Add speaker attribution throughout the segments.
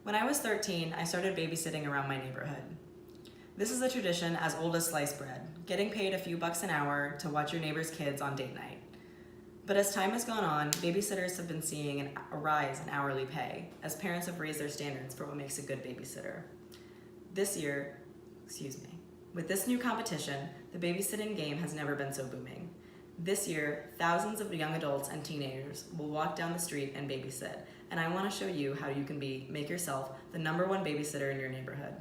Speaker 1: When I was 13, I started babysitting around my neighborhood. This is a tradition as old as sliced bread, getting paid a few bucks an hour to watch your neighbor's kids on date night. But as time has gone on, babysitters have been seeing a rise in hourly pay as parents have raised their standards for what makes a good babysitter. With this new competition, the babysitting game has never been so booming. This year, thousands of young adults and teenagers will walk down the street and babysit, and I want to show you how you can make yourself the #1 babysitter in your neighborhood.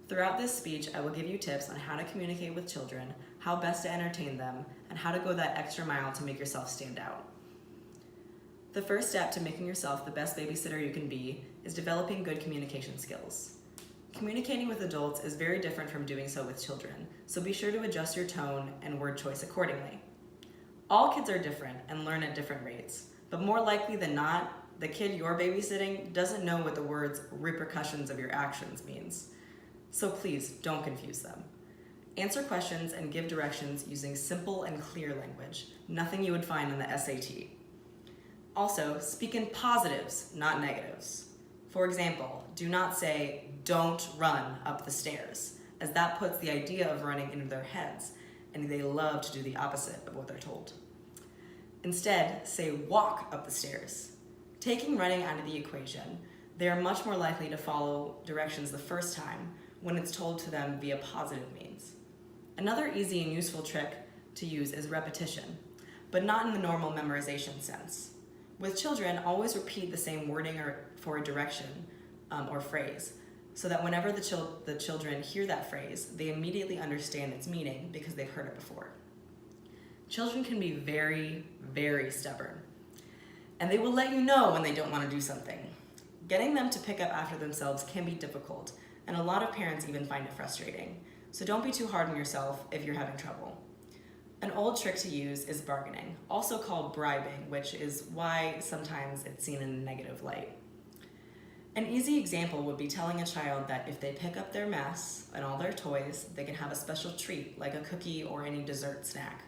Speaker 1: Throughout this speech, I will give you tips on how to communicate with children, how best to entertain them, and how to go that extra mile to make yourself stand out. The first step to making yourself the best babysitter you can be is developing good communication skills. Communicating with adults is very different from doing so with children, so be sure to adjust your tone and word choice accordingly. All kids are different and learn at different rates, but more likely than not, the kid you're babysitting doesn't know what the words repercussions of your actions means. So please don't confuse them. Answer questions and give directions using simple and clear language, nothing you would find in the SAT. Also, speak in positives, not negatives. For example, do not say, "Don't run up the stairs," as that puts the idea of running into their heads, and they love to do the opposite of what they're told. Instead, say, "Walk up the stairs." Taking running out of the equation, they are much more likely to follow directions the first time when it's told to them via positive means. Another easy and useful trick to use is repetition, but not in the normal memorization sense. With children, always repeat the same wording for a direction or phrase, so that whenever the children hear that phrase, they immediately understand its meaning because they've heard it before. Children can be very, very stubborn, and they will let you know when they don't want to do something. Getting them to pick up after themselves can be difficult, and a lot of parents even find it frustrating. So don't be too hard on yourself if you're having trouble. An old trick to use is bargaining, also called bribing, which is why sometimes it's seen in a negative light. An easy example would be telling a child that if they pick up their mess and all their toys, they can have a special treat like a cookie or any dessert snack.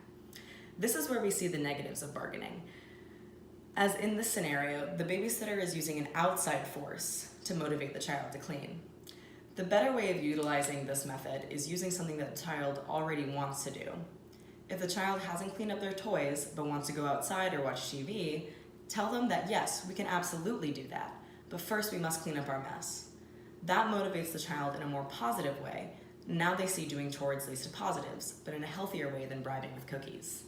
Speaker 1: This is where we see the negatives of bargaining. As in this scenario, the babysitter is using an outside force to motivate the child to clean. The better way of utilizing this method is using something that the child already wants to do. If the child hasn't cleaned up their toys but wants to go outside or watch TV, tell them that yes, we can absolutely do that, but first we must clean up our mess. That motivates the child in a more positive way. Now they see doing chores leads to positives, but in a healthier way than bribing with cookies.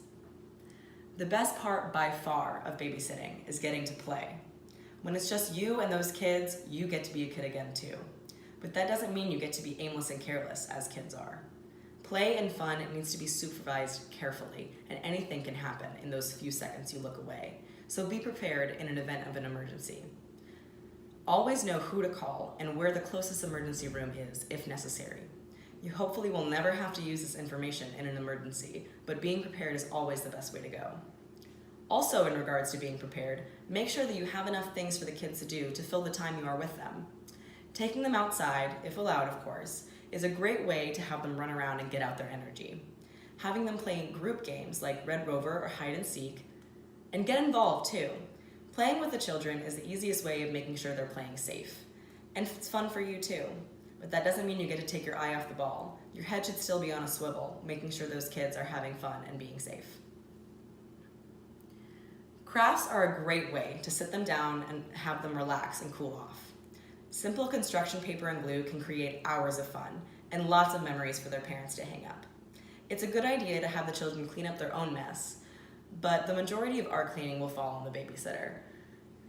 Speaker 1: The best part by far of babysitting is getting to play. When it's just you and those kids, you get to be a kid again too. But that doesn't mean you get to be aimless and careless as kids are. Play and fun needs to be supervised carefully, and anything can happen in those few seconds you look away. So be prepared in an event of an emergency. Always know who to call and where the closest emergency room is if necessary. You hopefully will never have to use this information in an emergency, but being prepared is always the best way to go. Also, in regards to being prepared, make sure that you have enough things for the kids to do to fill the time you are with them. Taking them outside, if allowed of course, is a great way to have them run around and get out their energy. Having them play group games like Red Rover or hide and seek, and get involved too. Playing with the children is the easiest way of making sure they're playing safe. And it's fun for you too, but that doesn't mean you get to take your eye off the ball. Your head should still be on a swivel, making sure those kids are having fun and being safe. Crafts are a great way to sit them down and have them relax and cool off. Simple construction paper and glue can create hours of fun and lots of memories for their parents to hang up. It's a good idea to have the children clean up their own mess, but the majority of our cleaning will fall on the babysitter.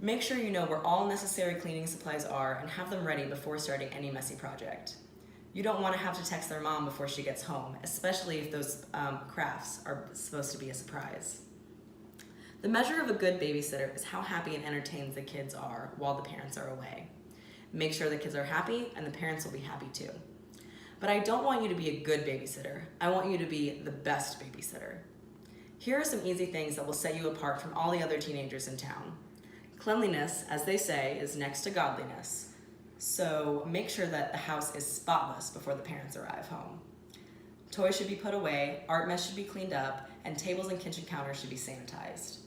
Speaker 1: Make sure you know where all necessary cleaning supplies are and have them ready before starting any messy project. You don't want to have to text their mom before she gets home, especially if those crafts are supposed to be a surprise. The measure of a good babysitter is how happy and entertained the kids are while the parents are away. Make sure the kids are happy and the parents will be happy too. But I don't want you to be a good babysitter. I want you to be the best babysitter. Here are some easy things that will set you apart from all the other teenagers in town. Cleanliness, as they say, is next to godliness. So make sure that the house is spotless before the parents arrive home. Toys should be put away, art mess should be cleaned up, and tables and kitchen counters should be sanitized.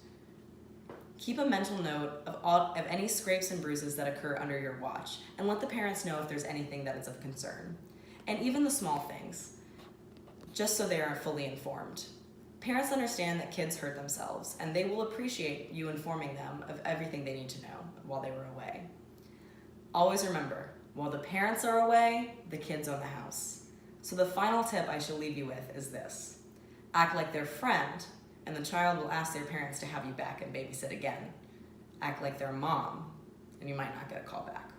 Speaker 1: Keep a mental note of any scrapes and bruises that occur under your watch, and let the parents know if there's anything that is of concern. And even the small things, just so they are fully informed. Parents understand that kids hurt themselves, and they will appreciate you informing them of everything they need to know while they were away. Always remember, while the parents are away, the kids own the house. So the final tip I shall leave you with is this: act like their friend, and the child will ask their parents to have you back and babysit again. Act like their mom, and you might not get a call back.